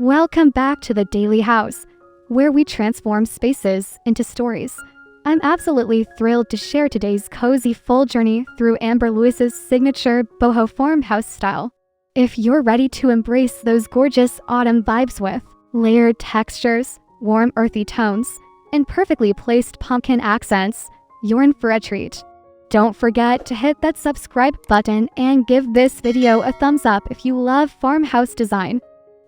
Welcome back to the Daily House, where we transform spaces into stories. I'm absolutely thrilled to share today's cozy full journey through Amber Lewis's signature Boho Farmhouse style. If you're ready to embrace those gorgeous autumn vibes with layered textures, warm earthy tones, and perfectly placed pumpkin accents, you're in for a treat. Don't forget to hit that subscribe button and give this video a thumbs up if you love farmhouse design.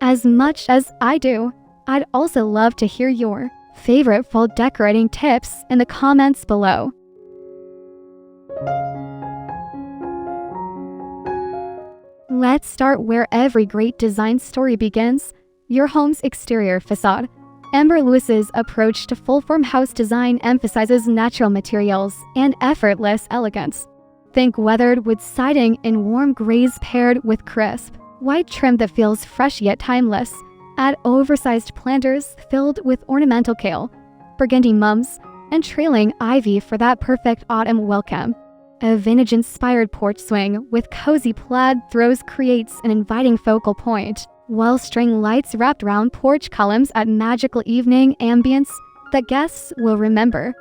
As much as I do, I'd also love to hear your favorite fall decorating tips in the comments below. Let's start where every great design story begins, your home's exterior facade. Amber Lewis's approach to full farmhouse design emphasizes natural materials and effortless elegance. Think weathered wood siding in warm grays paired with crisp white trim that feels fresh yet timeless. Add oversized planters filled with ornamental kale, burgundy mums, and trailing ivy for that perfect autumn welcome. A vintage-inspired porch swing with cozy plaid throws creates an inviting focal point, while string lights wrapped around porch columns add magical evening ambience that guests will remember.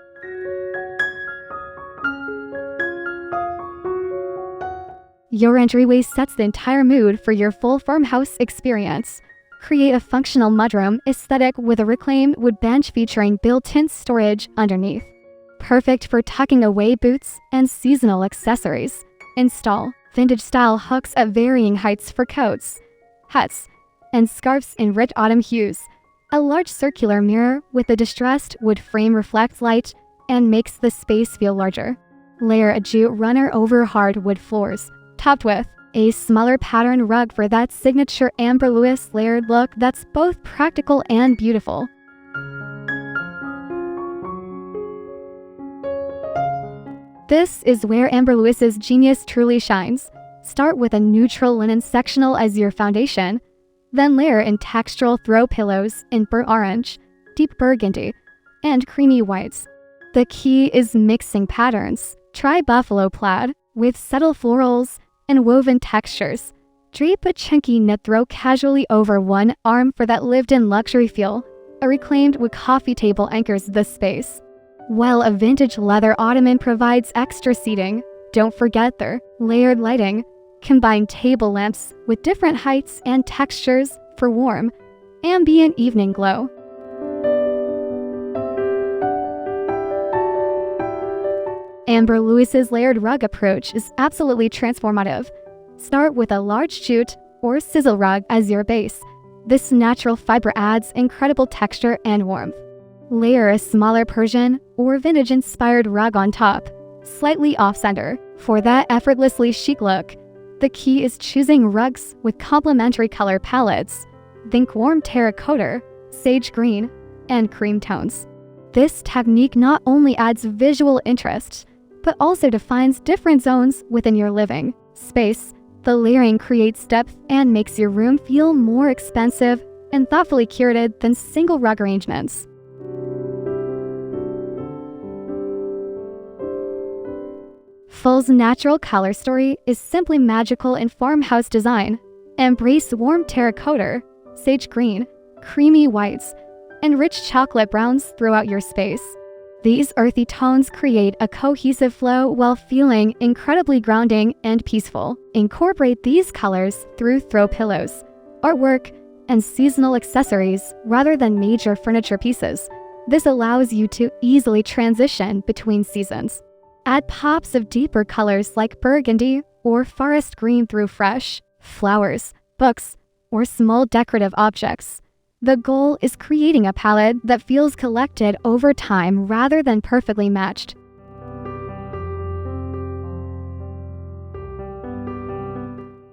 Your entryway sets the entire mood for your full farmhouse experience. Create a functional mudroom aesthetic with a reclaimed wood bench featuring built-in storage underneath. Perfect for tucking away boots and seasonal accessories. Install vintage-style hooks at varying heights for coats, hats, and scarves in rich autumn hues. A large circular mirror with a distressed wood frame reflects light and makes the space feel larger. Layer a jute runner over hardwood floors, topped with a smaller pattern rug for that signature Amber Lewis layered look that's both practical and beautiful. This is where Amber Lewis's genius truly shines. Start with a neutral linen sectional as your foundation, then layer in textural throw pillows in burnt orange, deep burgundy, and creamy whites. The key is mixing patterns. Try buffalo plaid with subtle florals and woven textures. Drape a chunky knit throw casually over one arm for that lived-in luxury feel. A reclaimed wood coffee table anchors the space, while a vintage leather ottoman provides extra seating. Don't forget their layered lighting. Combine table lamps with different heights and textures for warm, ambient evening glow. Amber Lewis's layered rug approach is absolutely transformative. Start with a large jute or sizzle rug as your base. This natural fiber adds incredible texture and warmth. Layer a smaller Persian or vintage-inspired rug on top, slightly off-center, for that effortlessly chic look. The key is choosing rugs with complementary color palettes. Think warm terracotta, sage green, and cream tones. This technique not only adds visual interest, but also defines different zones within your living space. The layering creates depth and makes your room feel more expansive and thoughtfully curated than single rug arrangements. Full's natural color story is simply magical in farmhouse design. Embrace warm terracotta, sage green, creamy whites, and rich chocolate browns throughout your space. These earthy tones create a cohesive flow while feeling incredibly grounding and peaceful. Incorporate these colors through throw pillows, artwork, and seasonal accessories rather than major furniture pieces. This allows you to easily transition between seasons. Add pops of deeper colors like burgundy or forest green through fresh flowers, books, or small decorative objects. The goal is creating a palette that feels collected over time rather than perfectly matched.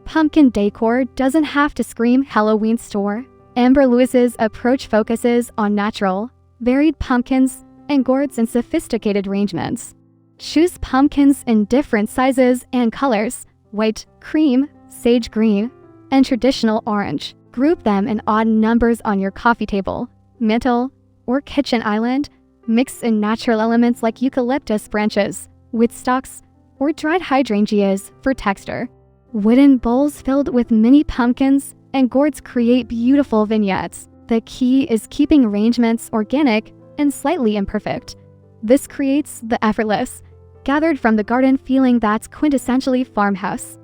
Pumpkin decor doesn't have to scream Halloween store. Amber Lewis's approach focuses on natural, varied pumpkins and gourds in sophisticated arrangements. Choose pumpkins in different sizes and colors: white, cream, sage green, and traditional orange. Group them in odd numbers on your coffee table, mantel, or kitchen island. Mix in natural elements like eucalyptus branches, wood stalks, or dried hydrangeas for texture. Wooden bowls filled with mini pumpkins and gourds create beautiful vignettes. The key is keeping arrangements organic and slightly imperfect. This creates the effortless, gathered from the garden feeling that's quintessentially farmhouse.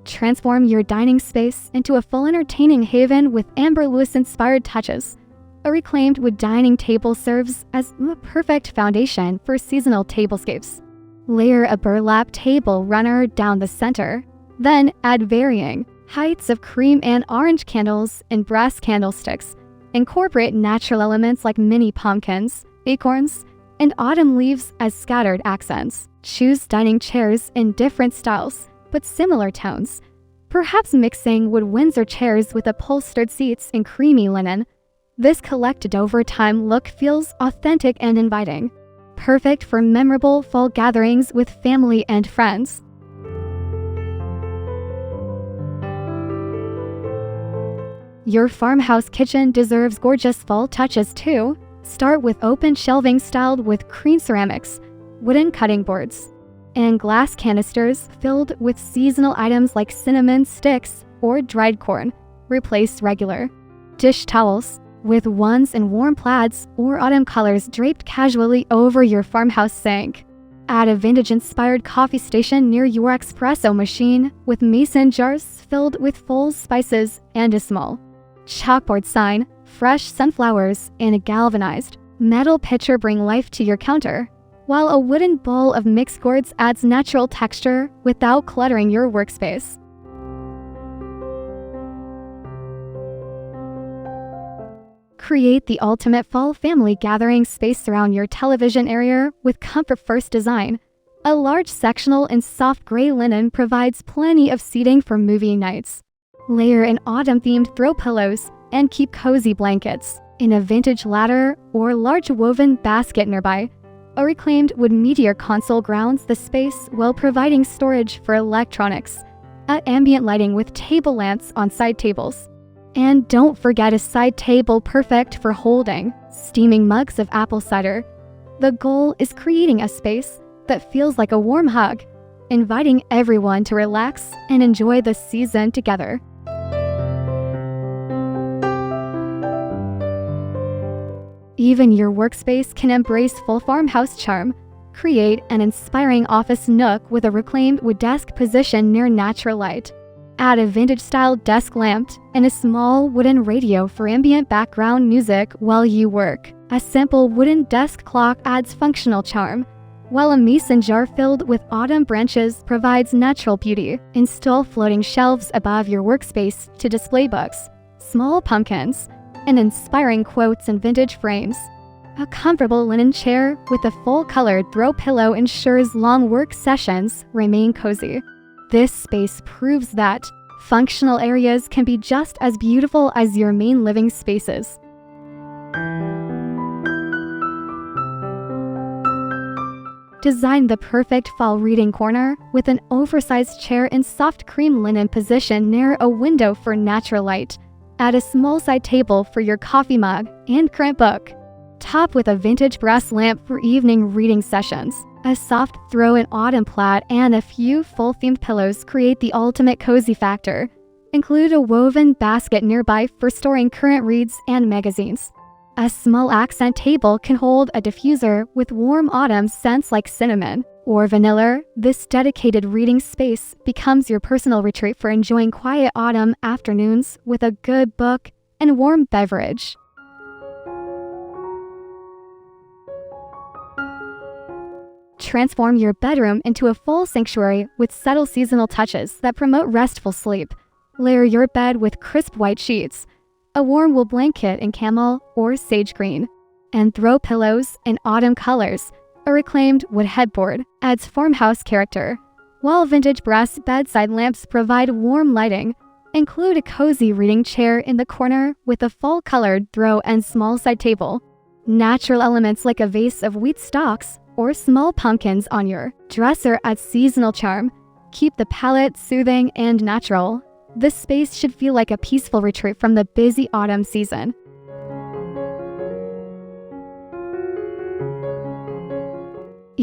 Transform your dining space into a full entertaining haven with Amber Lewis-inspired touches. A reclaimed wood dining table serves as the perfect foundation for seasonal tablescapes. Layer a burlap table runner down the center. Then add varying heights of cream and orange candles and brass candlesticks. Incorporate natural elements like mini pumpkins, acorns, and autumn leaves as scattered accents. Choose dining chairs in different styles, but similar tones. Perhaps mixing wood Windsor chairs with upholstered seats and creamy linen. This collected over time look feels authentic and inviting. Perfect for memorable fall gatherings with family and friends. Your farmhouse kitchen deserves gorgeous fall touches too. Start with open shelving styled with green ceramics, wooden cutting boards, and glass canisters filled with seasonal items like cinnamon sticks or dried corn. Replace regular dish towels with ones in warm plaids or autumn colors draped casually over your farmhouse sink. Add a vintage-inspired coffee station near your espresso machine with mason jars filled with full spices and a small chalkboard sign, fresh sunflowers, and a galvanized metal pitcher bring life to your counter, while a wooden bowl of mixed gourds adds natural texture without cluttering your workspace. Create the ultimate fall family gathering space around your television area with Comfort First design. A large sectional in soft gray linen provides plenty of seating for movie nights. Layer in autumn-themed throw pillows and keep cozy blankets in a vintage ladder or large woven basket nearby. A reclaimed wood meteor console grounds the space while providing storage for electronics. Add ambient lighting with table lamps on side tables. And don't forget a side table perfect for holding steaming mugs of apple cider. The goal is creating a space that feels like a warm hug, inviting everyone to relax and enjoy the season together. Even your workspace can embrace full farmhouse charm. Create an inspiring office nook with a reclaimed wood desk positioned near natural light. Add a vintage-style desk lamp and a small wooden radio for ambient background music while you work. A simple wooden desk clock adds functional charm, while a mason jar filled with autumn branches provides natural beauty. Install floating shelves above your workspace to display books, small pumpkins, and inspiring quotes and vintage frames. A comfortable linen chair with a full-colored throw pillow ensures long work sessions remain cozy. This space proves that functional areas can be just as beautiful as your main living spaces. Design the perfect fall reading corner with an oversized chair in soft cream linen position near a window for natural light. Add a small side table for your coffee mug and current book. Top with a vintage brass lamp for evening reading sessions. A soft throw-in autumn plaid and a few full-themed pillows create the ultimate cozy factor. Include a woven basket nearby for storing current reads and magazines. A small accent table can hold a diffuser with warm autumn scents like cinnamon or vanilla. This dedicated reading space becomes your personal retreat for enjoying quiet autumn afternoons with a good book and warm beverage. Transform your bedroom into a full sanctuary with subtle seasonal touches that promote restful sleep. Layer your bed with crisp white sheets, a warm wool blanket in camel or sage green, and throw pillows in autumn colors. A reclaimed wood headboard adds farmhouse character, while vintage brass bedside lamps provide warm lighting. Include a cozy reading chair in the corner with a fall-colored throw and small side table. Natural elements like a vase of wheat stalks or small pumpkins on your dresser add seasonal charm. Keep the palette soothing and natural. This space should feel like a peaceful retreat from the busy autumn season.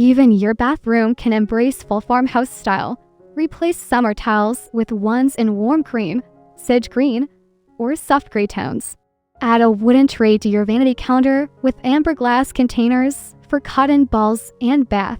Even your bathroom can embrace full farmhouse style. Replace summer tiles with ones in warm cream, sage green, or soft gray tones. Add a wooden tray to your vanity counter with amber glass containers for cotton balls and bath.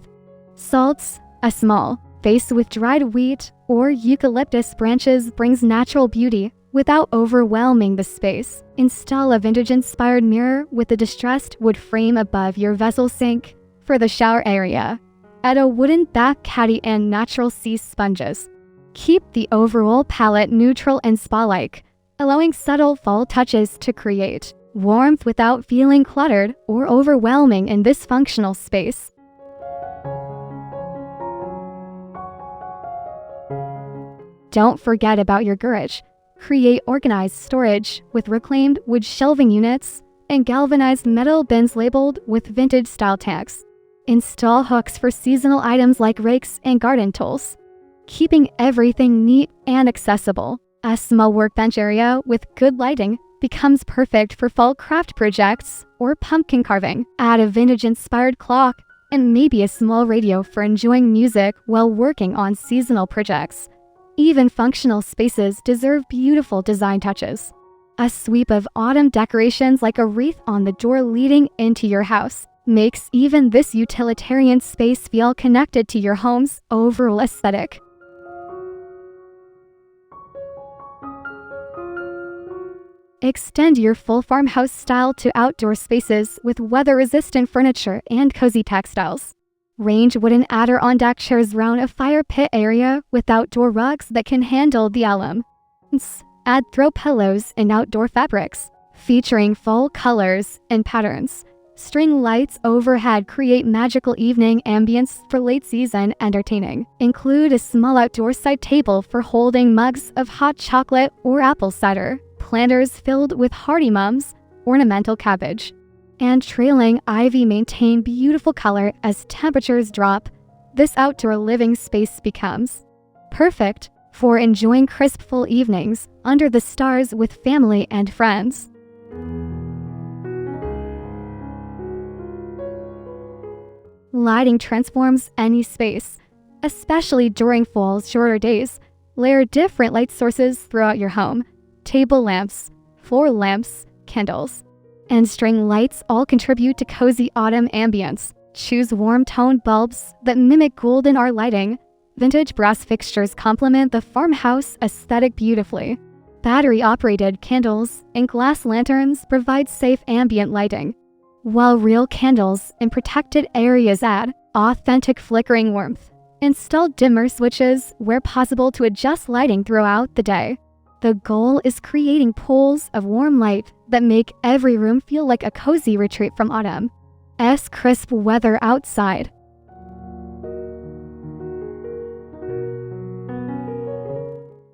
Salts, a small vase with dried wheat or eucalyptus branches brings natural beauty without overwhelming the space. Install a vintage-inspired mirror with a distressed wood frame above your vessel sink. For the shower area, add a wooden bath caddy and natural sea sponges. Keep the overall palette neutral and spa-like, allowing subtle fall touches to create warmth without feeling cluttered or overwhelming in this functional space. Don't forget about your garage. Create organized storage with reclaimed wood shelving units and galvanized metal bins labeled with vintage-style tags. Install hooks for seasonal items like rakes and garden tools, keeping everything neat and accessible. A small workbench area with good lighting becomes perfect for fall craft projects or pumpkin carving. Add a vintage-inspired clock and maybe a small radio for enjoying music while working on seasonal projects. Even functional spaces deserve beautiful design touches. A sweep of autumn decorations like a wreath on the door leading into your house makes even this utilitarian space feel connected to your home's overall aesthetic. Extend your full farmhouse style to outdoor spaces with weather-resistant furniture and cozy textiles. Range wooden adder-on deck chairs round a fire pit area with outdoor rugs that can handle the elements. Add throw pillows and outdoor fabrics, featuring fall colors and patterns. String lights overhead create magical evening ambience for late-season entertaining. Include a small outdoor side table for holding mugs of hot chocolate or apple cider, planters filled with hardy mums, ornamental cabbage, and trailing ivy maintain beautiful color as temperatures drop. This outdoor living space becomes perfect for enjoying crisp fall evenings under the stars with family and friends. Lighting transforms any space, especially during fall's shorter days. Layer different light sources throughout your home. Table lamps, floor lamps, candles, and string lights all contribute to cozy autumn ambience. Choose warm-toned bulbs that mimic golden hour lighting. Vintage brass fixtures complement the farmhouse aesthetic beautifully. Battery-operated candles and glass lanterns provide safe ambient lighting, while real candles in protected areas add authentic flickering warmth. Install dimmer switches where possible to adjust lighting throughout the day. The goal is creating pools of warm light that make every room feel like a cozy retreat from autumn's crisp weather outside.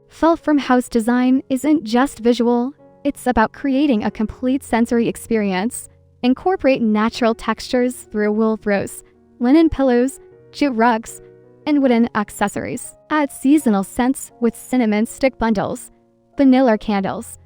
Fall farmhouse design isn't just visual, it's about creating a complete sensory experience. Incorporate natural textures through wool throws, linen pillows, jute rugs, and wooden accessories. Add seasonal scents with cinnamon stick bundles, vanilla candles,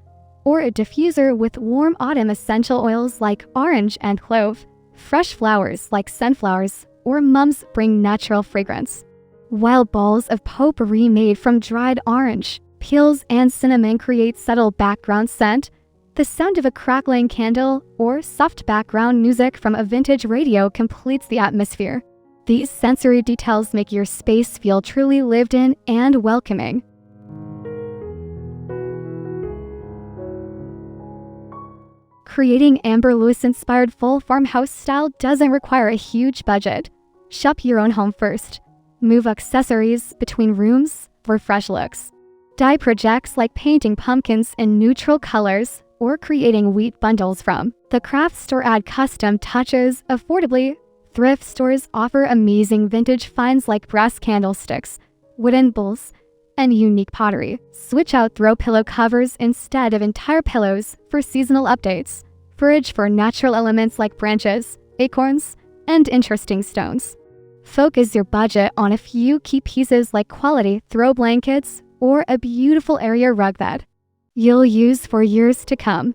or a diffuser with warm autumn essential oils like orange and clove. Fresh flowers like sunflowers or mums bring natural fragrance, while balls of potpourri made from dried orange peels and cinnamon create subtle background scent. The sound of a crackling candle or soft background music from a vintage radio completes the atmosphere. These sensory details make your space feel truly lived in and welcoming. Creating Amber Lewis-inspired full farmhouse style doesn't require a huge budget. Shop your own home first. Move accessories between rooms for fresh looks. Dye projects like painting pumpkins in neutral colors or creating wheat bundles from the craft store. Add custom touches affordably. Thrift stores offer amazing vintage finds like brass candlesticks, wooden bowls, and unique pottery. Switch out throw pillow covers instead of entire pillows for seasonal updates. Forage for natural elements like branches, acorns, and interesting stones. Focus your budget on a few key pieces like quality throw blankets or a beautiful area rug that you'll use for years to come.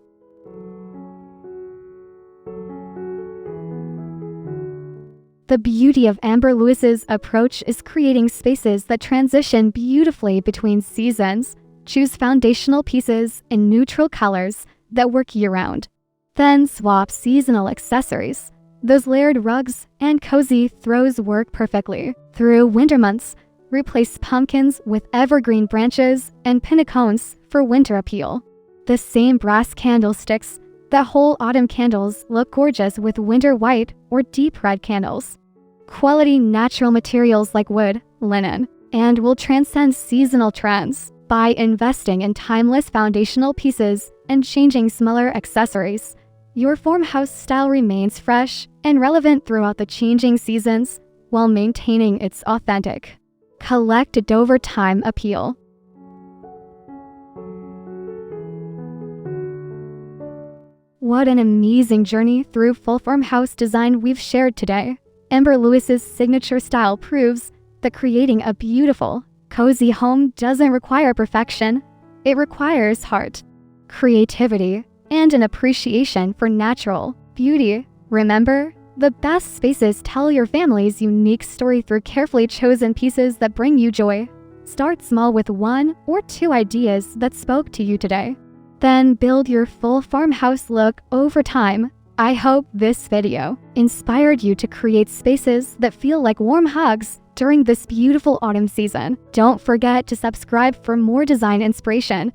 The beauty of Amber Lewis's approach is creating spaces that transition beautifully between seasons. Choose foundational pieces in neutral colors that work year-round. Then swap seasonal accessories. Those layered rugs and cozy throws work perfectly. Through winter months, replace pumpkins with evergreen branches and pinnacones for winter appeal. The same brass candlesticks that hold autumn candles look gorgeous with winter white or deep red candles. Quality natural materials like wood, linen, and will transcend seasonal trends by investing in timeless foundational pieces and changing smaller accessories. Your farmhouse style remains fresh and relevant throughout the changing seasons while maintaining its authentic, collected over time appeal. What an amazing journey through full farmhouse design we've shared today. Amber Lewis's signature style proves that creating a beautiful, cozy home doesn't require perfection. It requires heart, creativity, and an appreciation for natural beauty. Remember, the best spaces tell your family's unique story through carefully chosen pieces that bring you joy. Start small with 1 or 2 ideas that spoke to you today. Then build your full farmhouse look over time. I hope this video inspired you to create spaces that feel like warm hugs during this beautiful autumn season. Don't forget to subscribe for more design inspiration.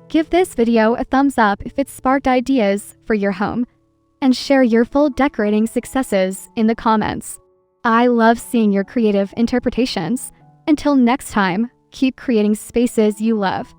Give this video a thumbs up if it sparked ideas for your home, and share your full decorating successes in the comments. I love seeing your creative interpretations. Until next time, keep creating spaces you love.